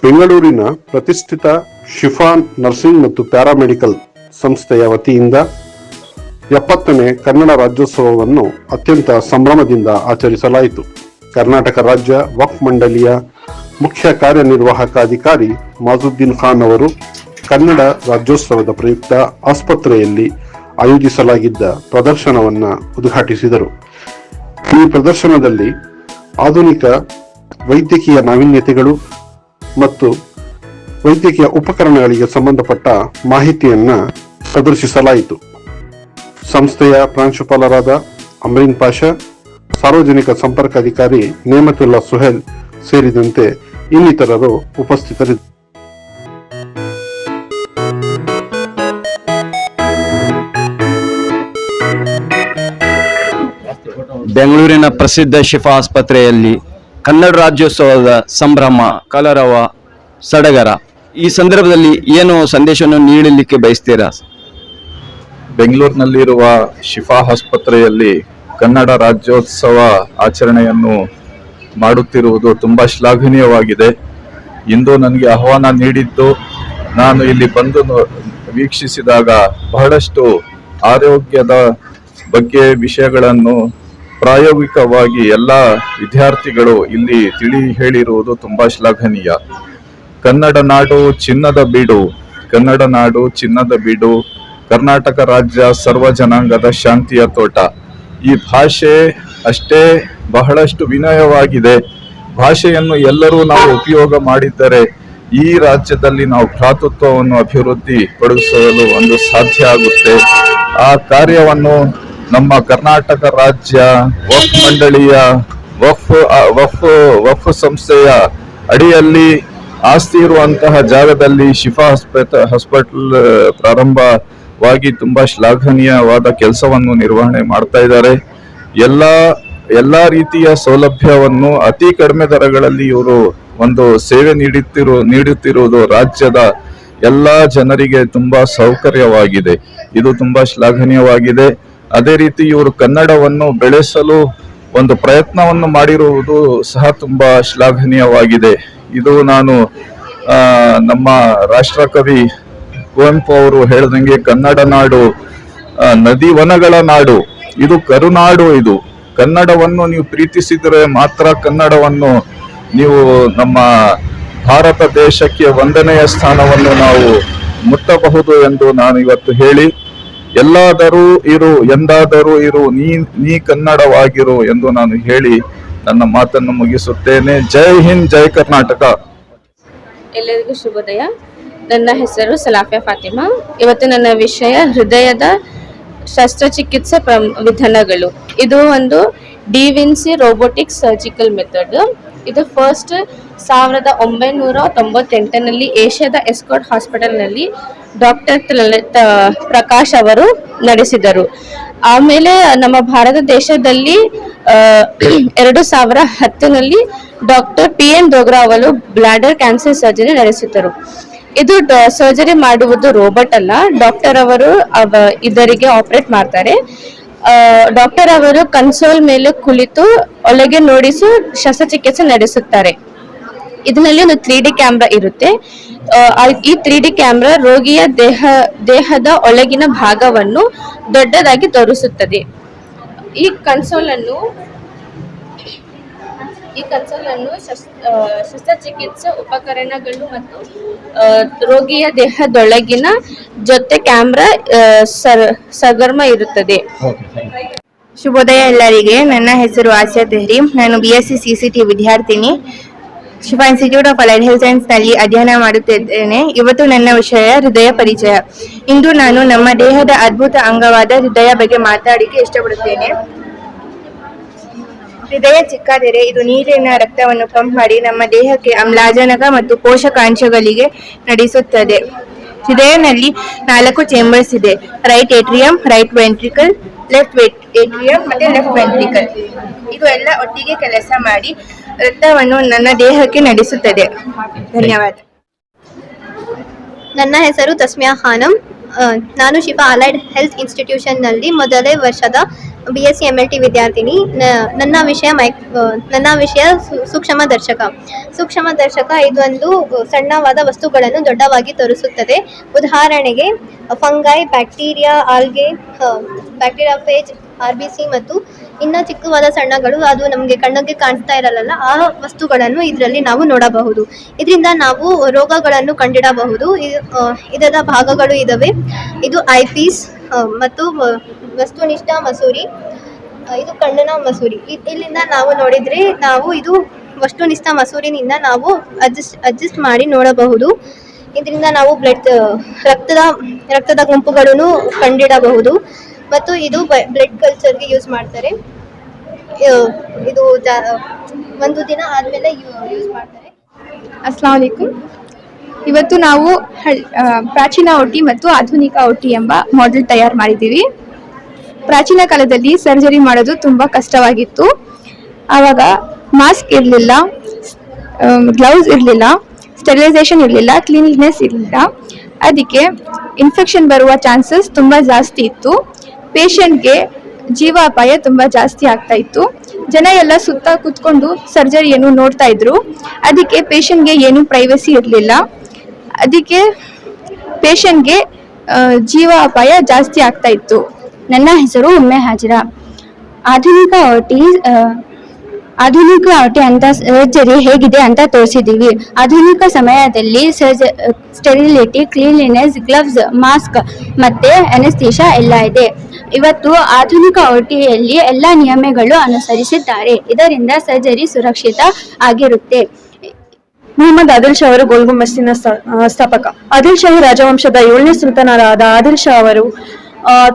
ಬೆಂಗಳೂರಿನ ಪ್ರತಿಷ್ಠಿತ ಶಿಫಾ ನರ್ಸಿಂಗ್ ಮತ್ತು ಪ್ಯಾರಾಮೆಡಿಕಲ್ ಸಂಸ್ಥೆಯ ವತಿಯಿಂದ 70ನೇ ಕನ್ನಡ ರಾಜ್ಯೋತ್ಸವವನ್ನು ಅತ್ಯಂತ ಸಂಭ್ರಮದಿಂದ ಆಚರಿಸಲಾಯಿತು. ಕರ್ನಾಟಕ ರಾಜ್ಯ ವಕ್ಫ್ ಮಂಡಳಿಯ ಮುಖ್ಯ ಕಾರ್ಯನಿರ್ವಾಹಕ ಅಧಿಕಾರಿ ಮಾಜುದ್ದೀನ್ ಖಾನ್ ಅವರು ಕನ್ನಡ ರಾಜ್ಯೋತ್ಸವದ ಪ್ರಯುಕ್ತ ಆಸ್ಪತ್ರೆಯಲ್ಲಿ ಆಯೋಜಿಸಲಾಗಿದ್ದ ಪ್ರದರ್ಶನವನ್ನು ಉದ್ಘಾಟಿಸಿದರು. ಈ ಪ್ರದರ್ಶನದಲ್ಲಿ ಆಧುನಿಕ ವೈದ್ಯಕೀಯ ನಾವೀನ್ಯತೆಗಳು ಮತ್ತು ವೈದ್ಯಕೀಯ ಉಪಕರಣಗಳಿಗೆ ಸಂಬಂಧಪಟ್ಟ ಮಾಹಿತಿಯನ್ನು ಪ್ರದರ್ಶಿಸಲಾಯಿತು. ಸಂಸ್ಥೆಯ ಪ್ರಾಂಶುಪಾಲರಾದ ಅಮ್ರೀನ್ ಪಾಷಾ, ಸಾರ್ವಜನಿಕ ಸಂಪರ್ಕ ಅಧಿಕಾರಿ ನೇಮತುಲ್ಲಾ ಸುಹೇಲ್ ಸೇರಿದಂತೆ ಇನ್ನಿತರರು ಉಪಸ್ಥಿತರಿದ್ದರು. ಬೆಂಗಳೂರಿನ ಪ್ರಸಿದ್ಧ ಶಿಫಾ ಆಸ್ಪತ್ರೆಯಲ್ಲಿ ಕನ್ನಡ ರಾಜ್ಯೋತ್ಸವದ ಸಂಭ್ರಮ, ಕಲರವ, ಸಡಗರ. ಈ ಸಂದರ್ಭದಲ್ಲಿ ಏನು ಸಂದೇಶವನ್ನು ನೀಡಲಿಕ್ಕೆ ಬಯಸ್ತೀರಾ? ಬೆಂಗಳೂರಿನಲ್ಲಿರುವ ಶಿಫಾ ಆಸ್ಪತ್ರೆಯಲ್ಲಿ ಕನ್ನಡ ರಾಜ್ಯೋತ್ಸವ ಆಚರಣೆಯನ್ನು ಮಾಡುತ್ತಿರುವುದು ತುಂಬ ಶ್ಲಾಘನೀಯವಾಗಿದೆ. ಇಂದು ನನಗೆ ಆಹ್ವಾನ ನೀಡಿದ್ದು ನಾನು ಇಲ್ಲಿ ಬಂದು ವೀಕ್ಷಿಸಿದಾಗ ಬಹಳಷ್ಟು ಆರೋಗ್ಯದ ಬಗ್ಗೆ ವಿಷಯಗಳನ್ನು ಪ್ರಾಯೋಗಿಕವಾಗಿ ಎಲ್ಲ ವಿದ್ಯಾರ್ಥಿಗಳು ಇಲ್ಲಿ ತಿಳಿ ಹೇಳಿರುವುದು ತುಂಬ ಶ್ಲಾಘನೀಯ. ಕನ್ನಡ ನಾಡು ಚಿನ್ನದ ಬೀಡು, ಕನ್ನಡ ನಾಡು ಚಿನ್ನದ ಬೀಡು, ಕರ್ನಾಟಕ ರಾಜ್ಯ ಸರ್ವ ಜನಾಂಗದ ಶಾಂತಿಯ ತೋಟ. ಈ ಭಾಷೆ ಅಷ್ಟೇ ಬಹಳಷ್ಟು ವಿನಯವಾಗಿದೆ. ಭಾಷೆಯನ್ನು ಎಲ್ಲರೂ ನಾವು ಉಪಯೋಗ ಮಾಡಿದ್ದರೆ ಈ ರಾಜ್ಯದಲ್ಲಿ ನಾವು ಭ್ರಾತೃತ್ವವನ್ನು ಅಭಿವೃದ್ಧಿ ಪಡಿಸಲು ಒಂದು ಸಾಧ್ಯ ಆಗುತ್ತೆ. ಆ ಕಾರ್ಯವನ್ನು ನಮ್ಮ ಕರ್ನಾಟಕ ರಾಜ್ಯ ವಕ್ಫ್ ಮಂಡಳಿಯ ವಕ್ಫ್ ಸಂಸ್ಥೆಯ ಅಡಿಯಲ್ಲಿ ಆಸ್ತಿ ಇರುವಂತಹ ಜಾಗದಲ್ಲಿ ಶಿಫಾ ಹಾಸ್ಪಿಟಲ್ ಪ್ರಾರಂಭವಾಗಿ ತುಂಬಾ ಶ್ಲಾಘನೀಯವಾದ ಕೆಲಸವನ್ನು ನಿರ್ವಹಣೆ ಮಾಡ್ತಾ ಇದ್ದಾರೆ. ಎಲ್ಲಾ ರೀತಿಯ ಸೌಲಭ್ಯವನ್ನು ಅತಿ ಕಡಿಮೆ ದರಗಳಲ್ಲಿ ಇವರು ಒಂದು ಸೇವೆ ನೀಡುತ್ತಿರುವುದು ರಾಜ್ಯದ ಎಲ್ಲಾ ಜನರಿಗೆ ತುಂಬಾ ಸೌಕರ್ಯವಾಗಿದೆ. ಇದು ತುಂಬಾ ಶ್ಲಾಘನೀಯವಾಗಿದೆ. ಅದೇ ರೀತಿ ಇವರು ಕನ್ನಡವನ್ನು ಬೆಳೆಸಲು ಒಂದು ಪ್ರಯತ್ನವನ್ನು ಮಾಡಿರುವುದು ಸಹ ತುಂಬಾ ಶ್ಲಾಘನೀಯವಾಗಿದೆ. ಇದು ನಾನು ನಮ್ಮ ರಾಷ್ಟ್ರಕವಿ ಕುವೆಂಪು ಅವರು ಹೇಳಿದಂಗೆ ಕನ್ನಡ ನಾಡು ನದಿ ವನಗಳ ನಾಡು, ಇದು ಕರುನಾಡು. ಇದು ಕನ್ನಡವನ್ನು ನೀವು ಪ್ರೀತಿಸಿದರೆ ಮಾತ್ರ ಕನ್ನಡವನ್ನು ನೀವು ನಮ್ಮ ಭಾರತ ದೇಶಕ್ಕೆ 1ನೆಯ ಸ್ಥಾನವನ್ನು ನಾವು ಮುಟ್ಟಬಹುದು ಎಂದು ನಾನು ಇವತ್ತು ಹೇಳಿ, ಎಲ್ಲಾದರೂ ಇರು ಎಂದಾದರೂ ಇರು ನೀ ಕನ್ನಡವಾಗಿರು ಎಂದು ನಾನು ಹೇಳಿ ನನ್ನ ಮಾತನ್ನು ಮುಗಿಸುತ್ತೇನೆ. ಜೈ ಹಿಂದ್, ಜೈ ಕರ್ನಾಟಕ. ಎಲ್ಲರಿಗೂ ಶುಭೋದಯ. ನನ್ನ ಹೆಸರು ಸಲಾಫಿಯಾ ಫಾತಿಮಾ. ಇವತ್ತು ನನ್ನ ವಿಷಯ ಹೃದಯದ ಶಸ್ತ್ರಚಿಕಿತ್ಸೆ ವಿಧಾನಗಳು. ಇದು ಒಂದು ಡಿವಿನ್ಸಿ ರೋಬೋಟಿಕ್ ಸರ್ಜಿಕಲ್ ಮೆಥಡ್. ಇದು ಫಸ್ಟ್ 1998ರಲ್ಲಿ ಏಷ್ಯಾದ ಎಸ್ಕಾರ್ಟ್ ಹಾಸ್ಪಿಟಲ್ನಲ್ಲಿ ಡಾಕ್ಟರ್ ಪ್ರಕಾಶ್ ಅವರು ನಡೆಸಿದರು. ಆಮೇಲೆ ನಮ್ಮ ಭಾರತ ದೇಶದಲ್ಲಿ 2010ನಲ್ಲಿ ಡಾಕ್ಟರ್ PN ಡೋಗ್ರಾ ಅವರು ಬ್ಲಾಡರ್ ಕ್ಯಾನ್ಸರ್ ಸರ್ಜರಿ ನಡೆಸಿದರು. ಇದು ಸರ್ಜರಿ ಮಾಡುವುದು ರೋಬೋಟ್ ಅಲ್ಲ, ಡಾಕ್ಟರ್ ಅವರು ಇದರಿಗೆ ಆಪರೇಟ್ ಮಾಡ್ತಾರೆ. ಡಾಕ್ಟರ್ ಅವರು ಕನ್ಸೋಲ್ ಮೇಲೆ ಕುಳಿತು ಒಳಗೆ ನೋಡಿಸಿ ಶಸ್ತ್ರಚಿಕಿತ್ಸೆ ನಡೆಸುತ್ತಾರೆ. ಇದರಲ್ಲಿ ಒಂದು 3D ಕ್ಯಾಮ್ರಾ ಇರುತ್ತೆ. ಈ 3D ಕ್ಯಾಮ್ರಾ ರೋಗಿಯ ದೇಹದ ಒಳಗಿನ ಭಾಗವನ್ನು ದೊಡ್ಡದಾಗಿ ತೋರಿಸುತ್ತದೆ. ಈ ಕನ್ಸೋಲ್ ಅನ್ನು ಶಸ್ತ್ರಚಿಕಿತ್ಸೆ ಉಪಕರಣಗಳು ಮತ್ತು ರೋಗಿಯ ದೇಹದೊಳಗಿನ ಜೊತೆ ಕ್ಯಾಮ್ರಾ ಸಗರ್ಮ ಇರುತ್ತದೆ. ಶುಭೋದಯ ಎಲ್ಲರಿಗೆ. ನನ್ನ ಹೆಸರು ಆಸಿಯಾ ತೆಹ್ರಿ. ನಾನು BSc CCT ವಿದ್ಯಾರ್ಥಿನಿ. Shifa institute of allied health science ನಲ್ಲಿ ಅಧ್ಯಯನ ಮಾಡುತ್ತಿದ್ದೇನೆ. ಇವತ್ತು ನನ್ನ ವಿಷಯ ಹೃದಯ ಪರಿಚಯ. ಇಂದು ನಾನು ನಮ್ಮ ದೇಹದ ಅದ್ಭುತ ಅಂಗವಾದ ಹೃದಯ ಬಗ್ಗೆ ಮಾತಾಡಲಿಕ್ಕೆ ಇಷ್ಟಪಡುತ್ತೇನೆ. ಹೃದಯ ಚಿಕ್ಕಾದರೆ ಇದು ನೀರಿನ ರಕ್ತವನ್ನು ಪಂಪ್ ಮಾಡಿ ನಮ್ಮ ದೇಹಕ್ಕೆ ಆಮ್ಲಜನಕ ಮತ್ತು ಪೋಷಕಾಂಶಗಳಿಗೆ ನಡೆಸುತ್ತದೆ. ಹೃದಯನಲ್ಲಿ 4 ಚೇಂಬರ್ಸ್ ಇದೆ. Right atrium, right ventricle, left atrium ಮತ್ತೆ ಲೆಫ್ಟ್ ವೆಂಟ್ರಿಕಲ್. ಇದು ಎಲ್ಲ ಒಟ್ಟಿಗೆ ಕೆಲಸ ಮಾಡಿ ರಕ್ತವನ್ನು ನನ್ನ ದೇಹಕ್ಕೆ ನಡೆಸುತ್ತದೆ. ಧನ್ಯವಾದ. ನನ್ನ ಹೆಸರು ತಸ್ಮಿಯಾ ಖಾನಂ. ನಾನು ಶಿಫಾ ಅಲೈಡ್ ಹೆಲ್ತ್ ಇನ್ಸ್ಟಿಟ್ಯೂಷನ್ನಲ್ಲಿ ಮೊದಲನೇ ವರ್ಷದ BSc MLT ವಿದ್ಯಾರ್ಥಿನಿ. ನನ್ನ ವಿಷಯ ಸೂಕ್ಷ್ಮದರ್ಶಕ. ಸೂಕ್ಷ್ಮದರ್ಶಕ ಇದೊಂದು ಸಣ್ಣವಾದ ವಸ್ತುಗಳನ್ನು ದೊಡ್ಡವಾಗಿ ತೋರಿಸುತ್ತದೆ. ಉದಾಹರಣೆಗೆ ಫಂಗೈ, ಬ್ಯಾಕ್ಟೀರಿಯಾ, ಆಲ್ಗೆ, ಬ್ಯಾಕ್ಟೀರಿಯಾಫೇಜ್, RBC ಮತ್ತು ಇನ್ನು ಚಿಕ್ಕವಾದ ಸಣ್ಣಗಳು, ಅದು ನಮಗೆ ಕಣ್ಣಿಗೆ ಕಾಣಿಸ್ತಾ ಇರಲ್ಲ, ಆ ವಸ್ತುಗಳನ್ನು ಇದರಲ್ಲಿ ನಾವು ನೋಡಬಹುದು. ಇದರಿಂದ ನಾವು ರೋಗಗಳನ್ನು ಕಂಡಿಡಬಹುದು. ಇದರ ಭಾಗಗಳು ಇದಾವೆ. ಇದು ಐಪೀಸ್ ಮತ್ತು ವಸ್ತುನಿಷ್ಠ ಮಸೂರಿ, ಇದು ಕಣ್ಣಿನ ಮಸೂರಿ. ಇಲ್ಲಿಂದ ನಾವು ನೋಡಿದ್ರೆ ನಾವು ಇದು ವಸ್ತುನಿಷ್ಠ ಮಸೂರಿನಿಂದ ನಾವು ಅಡ್ಜಸ್ಟ್ ಮಾಡಿ ನೋಡಬಹುದು. ಇದರಿಂದ ನಾವು ರಕ್ತದ ಗುಂಪುಗಳನ್ನು ಕಂಡಿಡಬಹುದು. ಮತ್ತು ಇದು ಬ್ಲಡ್ ಕಲ್ಚರ್ಗೆ ಯೂಸ್ ಮಾಡ್ತಾರೆ. ಇದು ಒಂದು ದಿನ ಆದಮೇಲೆ ಯೂಸ್ ಮಾಡ್ತಾರೆ. ಅಸ್ಲಾಂ ವಲೈಕುಂ. ಇವತ್ತು ನಾವು ಪ್ರಾಚೀನ OT ಮತ್ತು ಆಧುನಿಕ OT ಎಂಬ ಮಾಡೆಲ್ ತಯಾರು ಮಾಡಿದ್ದೀವಿ. ಪ್ರಾಚೀನ ಕಾಲದಲ್ಲಿ ಸರ್ಜರಿ ಮಾಡೋದು ತುಂಬ ಕಷ್ಟವಾಗಿತ್ತು. ಆವಾಗ ಮಾಸ್ಕ್ ಇರಲಿಲ್ಲ, ಗ್ಲೌಸ್ ಇರಲಿಲ್ಲ, ಸ್ಟೆರಿಲೈಸೇಷನ್ ಇರಲಿಲ್ಲ, ಕ್ಲೀನ್ಲಿನೆಸ್ ಇರಲಿಲ್ಲ. ಅದಕ್ಕೆ ಇನ್ಫೆಕ್ಷನ್ ಬರುವ ಚಾನ್ಸಸ್ ತುಂಬ ಜಾಸ್ತಿ ಇತ್ತು. ಪೇಷಂಟ್ಗೆ ಜೀವಾಪಾಯ ತುಂಬ ಜಾಸ್ತಿ ಆಗ್ತಾ ಇತ್ತು. ಜನ ಎಲ್ಲ ಸುತ್ತ ಕೂತ್ಕೊಂಡು ಸರ್ಜರಿಯನ್ನು ನೋಡ್ತಾ ಇದ್ರು. ಅದಕ್ಕೆ ಪೇಷಂಟ್ಗೆ ಏನು ಪ್ರೈವಸಿ ಇರಲಿಲ್ಲ. ಅದಕ್ಕೆ ಪೇಷಂಟ್ಗೆ ಜೀವಾಪಾಯ ಜಾಸ್ತಿ ಆಗ್ತಾ ಇತ್ತು. ನನ್ನ ಹೆಸರು ಉಮ್ಮೆ ಹಾಜಿರಾ. ಆಧುನಿಕ OT ಅಂತ ಸರ್ಜರಿ ಹೇಗಿದೆ ಅಂತ ತೋರಿಸಿದ್ದೀವಿ. ಆಧುನಿಕ ಸಮಯದಲ್ಲಿ ಸ್ಟೆರಿಲಿಟಿ, ಕ್ಲೀನ್ಲಿನೆಸ್, ಗ್ಲವ್ಸ್, ಮಾಸ್ಕ್ ಮತ್ತೆ ಅನೆಸ್ಥೀಶಾ ಎಲ್ಲ ಇದೆ. ಇವತ್ತು ಆಧುನಿಕ OTಯಲ್ಲಿ ಎಲ್ಲ ನಿಯಮಗಳು ಅನುಸರಿಸಿದ್ದಾರೆ. ಇದರಿಂದ ಸರ್ಜರಿ ಸುರಕ್ಷಿತ ಆಗಿರುತ್ತೆ. ಮೊಹಮ್ಮದ್ ಆದಿಲ್ ಶಾ ಅವರು ಗೋಲ್ ಗುಂಬಸ್ಸಿನ ಸ್ಥಾಪಕ. ಆದಿಲ್ ಶಾಹಿ ರಾಜವಂಶದ 7ನೇ ಸುಲ್ತಾನರಾದ ಆದಿಲ್ ಶಾ ಅವರು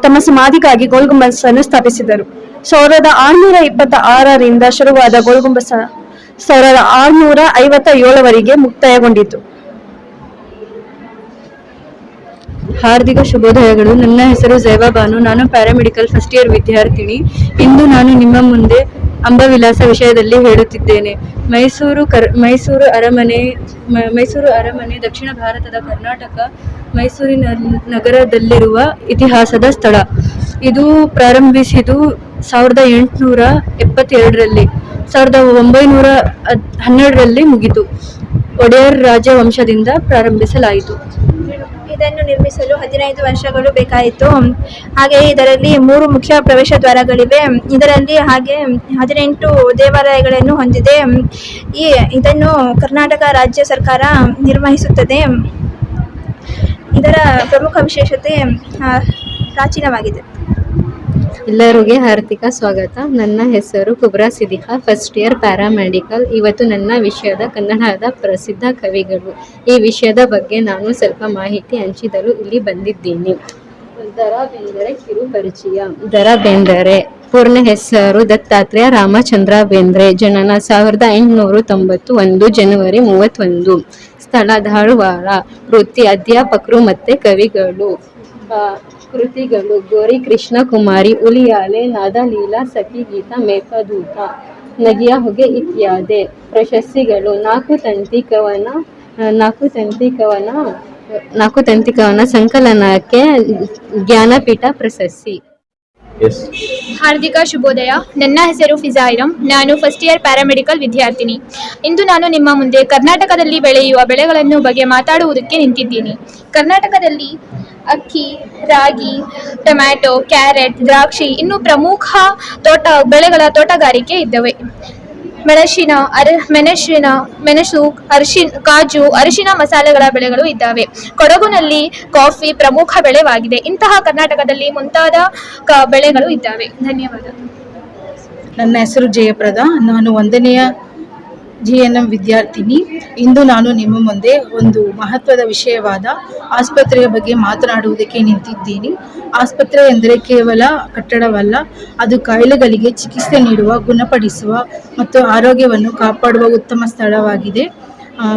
ತಮ್ಮ ಸಮಾಧಿಗಾಗಿ ಗೋಲ್ ಗುಂಬಸ್ ಅನ್ನು ಸ್ಥಾಪಿಸಿದರು. 1626ರಿಂದ ಶುರುವಾದ ಗೋಲ್ ಗುಂಬಸ್ 1657ವರೆಗೆ ಮುಕ್ತಾಯಗೊಂಡಿತು. ಹಾರ್ದಿಕ ಶುಭೋದಯಗಳು. ನನ್ನ ಹೆಸರು ಝೈಬಾ ಬಾನು. ನಾನು ಪ್ಯಾರಾಮೆಡಿಕಲ್ ಫಸ್ಟ್ ಇಯರ್ ವಿದ್ಯಾರ್ಥಿನಿ. ಇಂದು ನಾನು ನಿಮ್ಮ ಮುಂದೆ ಅಂಬವಿಲಾಸ ವಿಷಯದಲ್ಲಿ ಹೇಳುತ್ತಿದ್ದೇನೆ. ಮೈಸೂರು ಅರಮನೆ ದಕ್ಷಿಣ ಭಾರತದ ಕರ್ನಾಟಕ ಮೈಸೂರಿನ ನಗರದಲ್ಲಿರುವ ಇತಿಹಾಸದ ಸ್ಥಳ. ಇದು ಪ್ರಾರಂಭಿಸಿದ್ದು 1872ರಲ್ಲಿ, 1912ರಲ್ಲಿ ಮುಗಿತು. ಒಡೆಯರ್ ರಾಜವಂಶದಿಂದ ಪ್ರಾರಂಭಿಸಲಾಯಿತು. ಇದನ್ನು ನಿರ್ಮಿಸಲು 15 ವರ್ಷಗಳು ಬೇಕಾಯಿತು. ಹಾಗೆಯೇ ಇದರಲ್ಲಿ 3 ಮುಖ್ಯ ಪ್ರವೇಶ ದ್ವಾರಗಳಿವೆ. ಇದರಲ್ಲಿ ಹಾಗೆ 18 ದೇವಾಲಯಗಳನ್ನು ಹೊಂದಿದೆ. ಇದನ್ನು ಕರ್ನಾಟಕ ರಾಜ್ಯ ಸರ್ಕಾರ ನಿರ್ವಹಿಸುತ್ತದೆ. ಇದರ ಪ್ರಮುಖ ವಿಶೇಷತೆ ಪ್ರಾಚೀನವಾಗಿದೆ. ಎಲ್ಲರಿಗೆ ಹಾರ್ದಿಕ ಸ್ವಾಗತ. ನನ್ನ ಹೆಸರು ಕುಬ್ರಾ ಸಿದಿಹಾ, ಫಸ್ಟ್ ಇಯರ್ ಪ್ಯಾರಾಮೆಡಿಕಲ್. ಇವತ್ತು ನನ್ನ ವಿಷಯದ ಕನ್ನಡದ ಪ್ರಸಿದ್ಧ ಕವಿಗಳು ಈ ವಿಷಯದ ಬಗ್ಗೆ ನಾನು ಸ್ವಲ್ಪ ಮಾಹಿತಿ ಹಂಚಿದಲು ಇಲ್ಲಿ ಬಂದಿದ್ದೀನಿ. ದ.ರಾ ಬೇಂದ್ರೆ ಕಿರು ಪರಿಚಯ. ದ.ರಾ ಬೇಂದ್ರೆ ಪೂರ್ಣ ಹೆಸರು ದತ್ತಾತ್ರೇಯ ರಾಮಚಂದ್ರ ಬೇಂದ್ರೆ. ಜನನ 1891 ಜನವರಿ 31. ಸ್ಥಳ ಧಾರವಾಡ. ವೃತ್ತಿ ಅಧ್ಯಾಪಕರು ಮತ್ತೆ ಕವಿಗಳು. ಕೃತಿಗಳು: ಗೋರಿ ಕೃಷ್ಣ ಕುಮಾರಿ, ಉಲಿಯಾಲೆ, ನಾದಲೀಲಾ, ಸಖಿ ಗೀತ, ಮೇಘದೂತ, ನಗಿಯ ಹೊಗೆ ಇತ್ಯಾದಿ. ಪ್ರಶಸ್ತಿಗಳು: ನಾಲ್ಕು ತಂತಿ ಕವನ ಸಂಕಲನಕ್ಕೆ ಜ್ಞಾನಪೀಠ ಪ್ರಶಸ್ತಿ. ಹಾರ್ದಿಕ ಶುಭೋದಯ. ನನ್ನ ಹೆಸರು ಫಿಜಾಯಿರಂ. ನಾನು ಫಸ್ಟ್ ಇಯರ್ ಪ್ಯಾರಾಮೆಡಿಕಲ್ ವಿದ್ಯಾರ್ಥಿನಿ. ಇಂದು ನಾನು ನಿಮ್ಮ ಮುಂದೆ ಕರ್ನಾಟಕದಲ್ಲಿ ಬೆಳೆಯುವ ಬೆಳೆಗಳನ್ನು ಬಗ್ಗೆ ಮಾತಾಡುವುದಕ್ಕೆ ನಿಂತಿದ್ದೀನಿ. ಕರ್ನಾಟಕದಲ್ಲಿ ಅಕ್ಕಿ, ರಾಗಿ, ಟೊಮ್ಯಾಟೊ, ಕ್ಯಾರೆಟ್, ದ್ರಾಕ್ಷಿ ಇನ್ನೂ ಪ್ರಮುಖ ಬೆಳೆಗಳ ತೋಟಗಾರಿಕೆ ಇದ್ದವೆ. ಮೆಣಸು, ಕಾಜು, ಅರಿಶಿನ, ಮಸಾಲೆಗಳ ಬೆಳೆಗಳು ಇದ್ದಾವೆ. ಕೊಡಗುನಲ್ಲಿ ಕಾಫಿ ಪ್ರಮುಖ ಬೆಳೆವಾಗಿದೆ. ಇಂತಹ ಕರ್ನಾಟಕದಲ್ಲಿ ಮುಂತಾದ ಬೆಳೆಗಳು ಇದ್ದಾವೆ. ಧನ್ಯವಾದ. ನನ್ನ ಹೆಸರು ಜಯಪ್ರದ. ನಾನು 1ನೆಯ GNM ವಿದ್ಯಾರ್ಥಿನಿ. ಇಂದು ನಾನು ನಿಮ್ಮ ಮುಂದೆ ಒಂದು ಮಹತ್ವದ ವಿಷಯವಾದ ಆಸ್ಪತ್ರೆಯ ಬಗ್ಗೆ ಮಾತನಾಡುವುದಕ್ಕೆ ನಿಂತಿದ್ದೀನಿ. ಆಸ್ಪತ್ರೆ ಎಂದರೆ ಕೇವಲ ಕಟ್ಟಡವಲ್ಲ, ಅದು ಕಾಯಿಲೆಗಳಿಗೆ ಚಿಕಿತ್ಸೆ ನೀಡುವ, ಗುಣಪಡಿಸುವ ಮತ್ತು ಆರೋಗ್ಯವನ್ನು ಕಾಪಾಡುವ ಉತ್ತಮ ಸ್ಥಳವಾಗಿದೆ.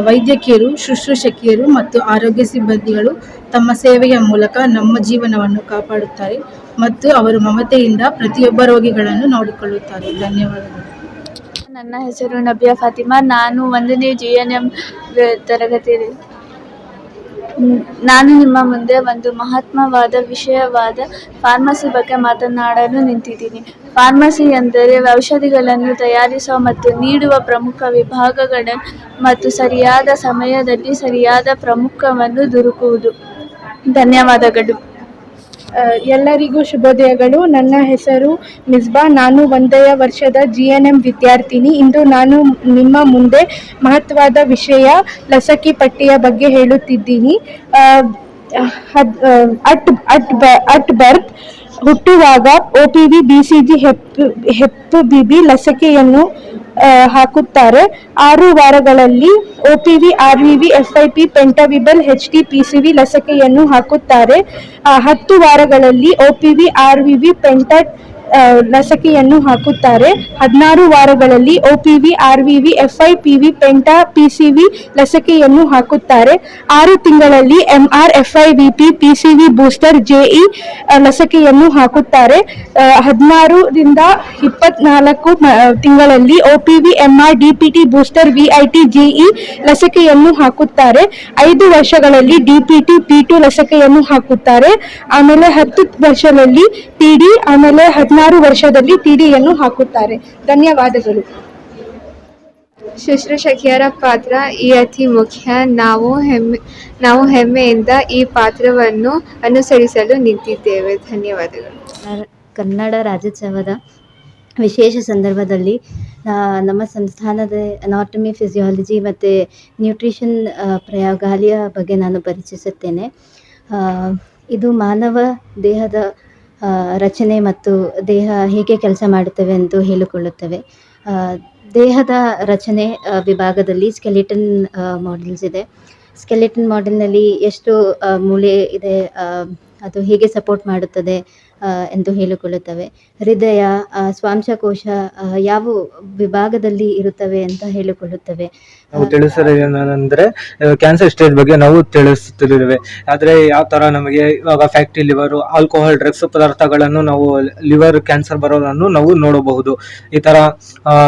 ವೈದ್ಯಕೀಯರು, ಶುಶ್ರೂಷಕಿಯರು ಮತ್ತು ಆರೋಗ್ಯ ಸಿಬ್ಬಂದಿಗಳು ತಮ್ಮ ಸೇವೆಯ ಮೂಲಕ ನಮ್ಮ ಜೀವನವನ್ನು ಕಾಪಾಡುತ್ತಾರೆ ಮತ್ತು ಅವರು ಮಮತೆಯಿಂದ ಪ್ರತಿಯೊಬ್ಬ ರೋಗಿಗಳನ್ನು ನೋಡಿಕೊಳ್ಳುತ್ತಾರೆ. ಧನ್ಯವಾದಗಳು. ನನ್ನ ಹೆಸರು ನಬಿಯಾ ಫಾತಿಮಾ. ನಾನು 1ನೇ GNM ತರಗತಿಯಲ್ಲಿ ನಾನು ನಿಮ್ಮ ಮುಂದೆ ಒಂದು ಮಹತ್ವವಾದ ವಿಷಯವಾದ ಫಾರ್ಮಸಿ ಬಗ್ಗೆ ಮಾತನಾಡಲು ನಿಂತಿದ್ದೀನಿ. ಫಾರ್ಮಸಿ ಎಂದರೆ ಔಷಧಿಗಳನ್ನು ತಯಾರಿಸುವ ಮತ್ತು ನೀಡುವ ಪ್ರಮುಖ ವಿಭಾಗಗಳನ್ನು ಮತ್ತು ಸರಿಯಾದ ಸಮಯದಲ್ಲಿ ಸರಿಯಾದ ಪ್ರಮುಖವನ್ನು ದೊರಕುವುದು. ಧನ್ಯವಾದಗಳು. ಎಲ್ಲರಿಗೂ ಶುಭೋದಯಗಳು. ನನ್ನ ಹೆಸರು ಮಿಸ್ಬಾ. ನಾನು 1ನೇ ವರ್ಷದ GNM ವಿದ್ಯಾರ್ಥಿನಿ. ಇಂದು ನಾನು ನಿಮ್ಮ ಮುಂದೆ ಮಹತ್ವದ ವಿಷಯ ಲಸಿಕೆ ಪಟ್ಟಿಯ ಬಗ್ಗೆ ಹೇಳುತ್ತಿದ್ದೀನಿ. ಅಟ್ ಬರ್ತ್ ಹುಟ್ಟುವಾಗ OPV, BCG, ಹೆಪ್ BB ಲಸಿಕೆಯನ್ನು ಹಾಕುತ್ತಾರೆ. 6 ವಾರಗಳಲ್ಲಿ OPV, RVV, FIP, ಪೆಂಟಾವಿಬಲ್, HD, PCV ಲಸಿಕೆಯನ್ನು ಹಾಕುತ್ತಾರೆ. 10 ವಾರಗಳಲ್ಲಿ OPV, RVV, ಲಸಿಕೆಯನ್ನು ಹಾಕುತ್ತಾರೆ. 16 ವಾರಗಳಲ್ಲಿ OPV, RVV, FIPV, PCV ಲಸಿಕೆಯನ್ನು ಹಾಕುತ್ತಾರೆ. 6 ತಿಂಗಳಲ್ಲಿ MR, FIVP, PCV booster, JE ಲಸಿಕೆಯನ್ನು ಹಾಕುತ್ತಾರೆ. 16 ರಿಂದ 24 ತಿಂಗಳಲ್ಲಿ OPV, MR, DPT booster, VIT, JE ಲಸಿಕೆಯನ್ನು ಹಾಕುತ್ತಾರೆ. 5 ವರ್ಷಗಳಲ್ಲಿ DPT, P2 ಲಸಿಕೆಯನ್ನು ಹಾಕುತ್ತಾರೆ. ಆಮೇಲೆ 10 ವರ್ಷದಲ್ಲಿ TD, ಆಮೇಲೆ 16 ವರ್ಷದಲ್ಲಿ TDಯನ್ನು ಹಾಕುತ್ತಾರೆ. ಧನ್ಯವಾದಗಳು. ಶುಶ್ರೂಷಕಿಯರ ಪಾತ್ರ ಈ ಅತಿ ಮುಖ್ಯ. ನಾವು ಹೆಮ್ಮೆಯಿಂದ ಈ ಪಾತ್ರವನ್ನು ಅನುಸರಿಸಲು ನಿಂತಿದ್ದೇವೆ. ಧನ್ಯವಾದಗಳು. ಕನ್ನಡ ರಾಜ್ಯೋತ್ಸವದ ವಿಶೇಷ ಸಂದರ್ಭದಲ್ಲಿ ನಮ್ಮ ಸಂಸ್ಥಾನದ ಅನಾಟಮಿ, ಫಿಸಿಯಾಲಜಿ ಮತ್ತು ನ್ಯೂಟ್ರಿಷನ್ ಪ್ರಯೋಗಾಲಯ ಬಗ್ಗೆ ನಾನು ಪರಿಚಯಿಸುತ್ತೇನೆ. ಇದು ಮಾನವ ದೇಹದ ರಚನೆ ಮತ್ತು ದೇಹ ಹೇಗೆ ಕೆಲಸ ಮಾಡುತ್ತವೆ ಎಂದು ಹೇಳಿಕೊಳ್ಳುತ್ತವೆ. ದೇಹದ ರಚನೆ ವಿಭಾಗದಲ್ಲಿ ಸ್ಕೆಲಿಟನ್ ಮಾಡೆಲ್ಸ್ ಇದೆ. ಸ್ಕೆಲಿಟನ್ ಮಾಡೆಲ್ನಲ್ಲಿ ಎಷ್ಟು ಮೂಳೆ ಇದೆ, ಅದು ಹೇಗೆ ಸಪೋರ್ಟ್ ಮಾಡುತ್ತದೆ ಎಂದು ಹೇಳಿಕೊಳ್ಳುತ್ತವೆ. ಹೃದಯ, ಶ್ವಾಸಕೋಶ ಯಾವ ವಿಭಾಗದಲ್ಲಿ ಇರುತ್ತವೆ ಅಂತ ಹೇಳಿಕೊಳ್ಳುತ್ತವೆ. ನಾವು ತಿಳಿಸಿರೋದೇನೆಂದರೆ ಕ್ಯಾನ್ಸರ್ ಸ್ಟೇಜ್ ಬಗ್ಗೆ ನಾವು ತಿಳಿಸುತ್ತಿದ್ದೇವೆ. ಆದರೆ ಯಾವ ಥರ ನಮಗೆ ಇವಾಗ ಫ್ಯಾಕ್ಟಿ ಲಿವರು, ಆಲ್ಕೋಹಾಲ್, ಡ್ರಗ್ಸ್ ಪದಾರ್ಥಗಳನ್ನು ನಾವು ಲಿವರ್ ಕ್ಯಾನ್ಸರ್ ಬರೋದನ್ನು ನಾವು ನೋಡಬಹುದು. ಈ ಥರ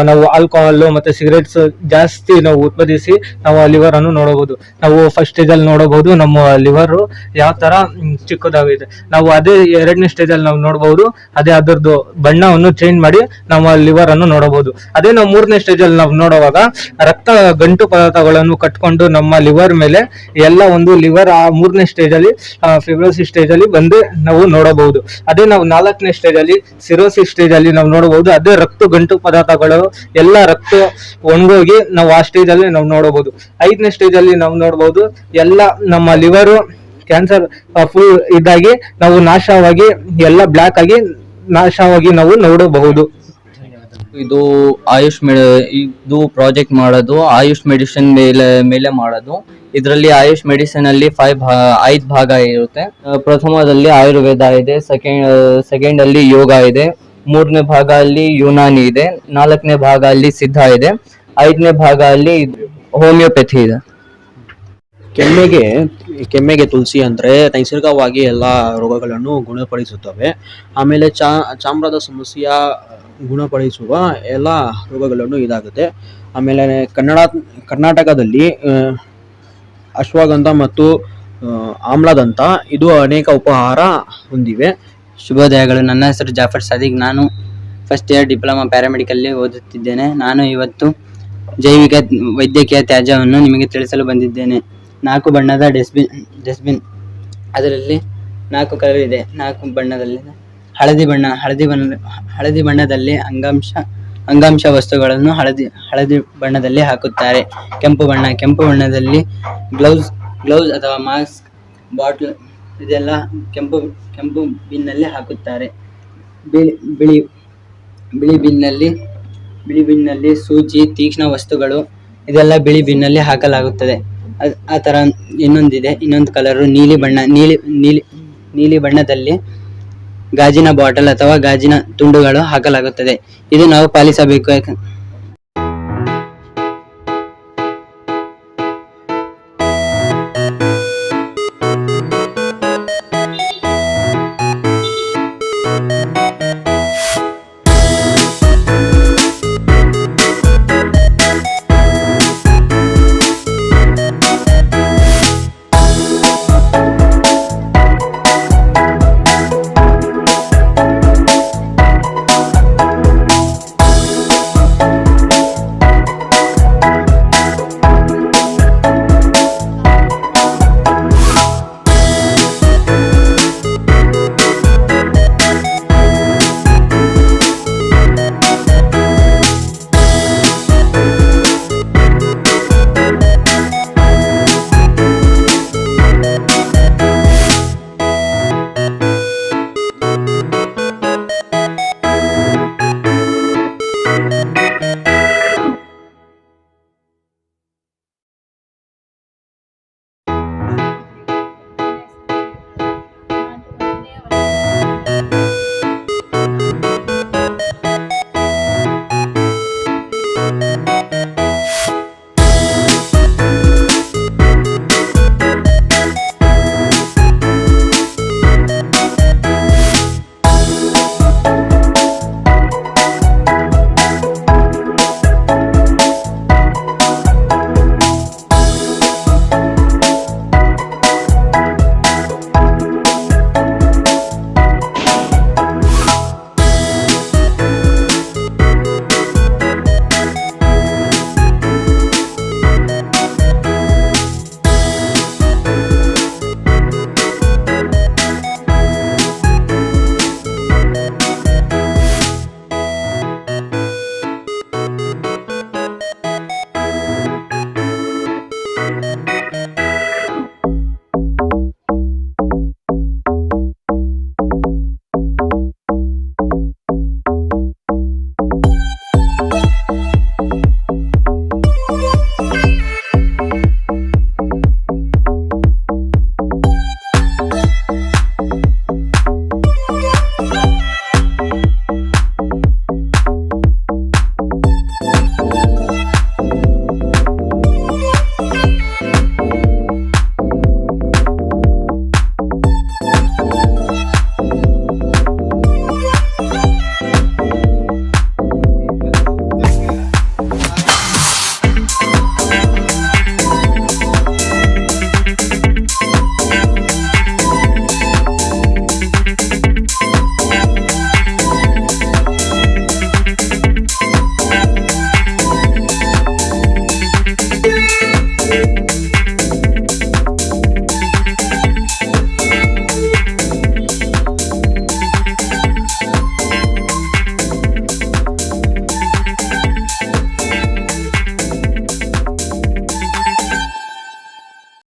ನಾವು ಆಲ್ಕೋಹಾಲ್ ಮತ್ತು ಸಿಗರೇಟ್ಸ್ ಜಾಸ್ತಿ ನಾವು ಉತ್ಪಾದಿಸಿ ನಾವು ಆ ಲಿವರನ್ನು ನೋಡಬಹುದು. ನಾವು ಫಸ್ಟ್ ಸ್ಟೇಜಲ್ಲಿ ನೋಡಬಹುದು ನಮ್ಮ ಲಿವರು ಯಾವ ಥರ ಚಿಕ್ಕದಾಗಿದೆ. ನಾವು ಅದೇ 2ನೇ ಸ್ಟೇಜಲ್ಲಿ ನಾವು ನೋಡಬಹುದು. ಅದೇ ಅದರದ್ದು ಬಣ್ಣವನ್ನು ಚೇಂಜ್ ಮಾಡಿ ನಾವು ಆ ಲಿವರ್ ಅನ್ನು ನೋಡಬಹುದು. ಅದೇ ನಾವು 3ನೇ ಸ್ಟೇಜಲ್ಲಿ ನಾವು ನೋಡುವಾಗ ರಕ್ತ ಗಂಟು ಪದಾರ್ಥಗಳನ್ನು ಕಟ್ಕೊಂಡು ನಮ್ಮ ಲಿವರ್ ಮೇಲೆ ಎಲ್ಲ ಒಂದು ಲಿವರ್ ಆ 3ನೇ ಸ್ಟೇಜಲ್ಲಿ ಫಿಬ್ರೋಸಿಸ್ ಸ್ಟೇಜಲ್ಲಿ ಬಂದು ನಾವು ನೋಡಬಹುದು. ಅದೇ ನಾವು 4ನೇ ಸ್ಟೇಜಲ್ಲಿ ಸಿರೋಸಿಸ್ ಸ್ಟೇಜಲ್ಲಿ ನಾವು ನೋಡಬಹುದು. ಅದೇ ರಕ್ತ ಗಂಟು ಪದಾರ್ಥಗಳು ಎಲ್ಲ ರಕ್ತ ಒಣಗೋಗಿ ನಾವು ಆ ಸ್ಟೇಜಲ್ಲಿ ನಾವು ನೋಡಬಹುದು. 5ನೇ ಸ್ಟೇಜಲ್ಲಿ ನಾವು ನೋಡಬಹುದು ಎಲ್ಲ ನಮ್ಮ ಲಿವರು ಕ್ಯಾನ್ಸರ್ ಫುಲ್ ಇದಾಗಿ ನಾವು ನಾಶವಾಗಿ ಎಲ್ಲ ಬ್ಲ್ಯಾಕ್ ಆಗಿ ನಾಶವಾಗಿ ನಾವು ನೋಡಬಹುದು. ಇದು ಇದು ಪ್ರಾಜೆಕ್ಟ್ ಮಾಡೋದು ಆಯುಷ್ ಮೆಡಿಸಿನ್ ಮೇಲೆ ಮಾಡೋದು. ಇದರಲ್ಲಿ ಆಯುಷ್ ಮೆಡಿಸಿನ್ ಅಲ್ಲಿ 5 ಭಾಗ ಇರುತ್ತೆ. ಪ್ರಥಮದಲ್ಲಿ ಆಯುರ್ವೇದ ಇದೆ, ಸೆಕೆಂಡ್ ಅಲ್ಲಿ ಯೋಗ ಇದೆ, 3ನೇ ಭಾಗ ಅಲ್ಲಿ ಯುನಾನಿ ಇದೆ, 4ನೇ ಭಾಗ ಅಲ್ಲಿ ಸಿದ್ಧ ಇದೆ, 5ನೇ ಭಾಗ ಅಲ್ಲಿ ಹೋಮಿಯೋಪತಿ ಇದೆ. ಕೆಮ್ಮೆಗೆ ತುಳಸಿ ಅಂದರೆ ನೈಸರ್ಗಿಕವಾಗಿ ಎಲ್ಲ ರೋಗಗಳನ್ನು ಗುಣಪಡಿಸುತ್ತವೆ. ಆಮೇಲೆ ಚಾಮ್ರದ ಸಮಸ್ಯೆಯ ಗುಣಪಡಿಸುವ ಎಲ್ಲ ರೋಗಗಳನ್ನು ಇದಾಗುತ್ತೆ. ಆಮೇಲೆ ಕರ್ನಾಟಕದಲ್ಲಿ ಅಶ್ವಗಂಧ ಮತ್ತು ಆಮ್ಲದಂತ ಇದು ಅನೇಕ ಉಪಹಾರ ಹೊಂದಿವೆ. ಶುಭೋದಯಗಳು. ನನ್ನ ಹೆಸರು ಜಾಫರ್ ಸಾದಿಕ್. ನಾನು ಫಸ್ಟ್ ಇಯರ್ ಡಿಪ್ಲೊಮಾ ಪ್ಯಾರಾಮೆಡಿಕಲ್ಲಿ ಓದುತ್ತಿದ್ದೇನೆ. ನಾನು ಇವತ್ತು ಜೈವಿಕ ವೈದ್ಯಕೀಯ ತ್ಯಾಜ್ಯವನ್ನು ನಿಮಗೆ ತಿಳಿಸಲು ಬಂದಿದ್ದೇನೆ. 4 ಬಣ್ಣದ ಡಸ್ಟ್ಬಿನ್ ಅದರಲ್ಲಿ 4 ಕಲರ್ ಇದೆ. 4 ಬಣ್ಣದಲ್ಲಿ ಹಳದಿ ಬಣ್ಣದಲ್ಲಿ ಅಂಗಾಂಶ ವಸ್ತುಗಳನ್ನು ಹಳದಿ ಬಣ್ಣದಲ್ಲಿ ಹಾಕುತ್ತಾರೆ. ಕೆಂಪು ಬಣ್ಣದಲ್ಲಿ ಗ್ಲೌಸ್ ಅಥವಾ ಮಾಸ್ಕ್, ಬಾಟ್ಲ್ ಇದೆಲ್ಲ ಕೆಂಪು ಬಿನ್ನಲ್ಲಿ ಹಾಕುತ್ತಾರೆ. ಬಿಳಿ ಬಿನ್ನಲ್ಲಿ ಸೂಜಿ, ತೀಕ್ಷ್ಣ ವಸ್ತುಗಳು ಇದೆಲ್ಲ ಬಿಳಿ ಬಿನ್ನಲ್ಲಿ ಹಾಕಲಾಗುತ್ತದೆ. ಆ ಥರ ಇನ್ನೊಂದು ಕಲರು ನೀಲಿ ಬಣ್ಣದಲ್ಲಿ ಗಾಜಿನ ಬಾಟಲ್ ಅಥವಾ ಗಾಜಿನ ತುಂಡುಗಳು ಹಾಕಲಾಗುತ್ತದೆ. ಇದು ನಾವು ಪಾಲಿಸಬೇಕು.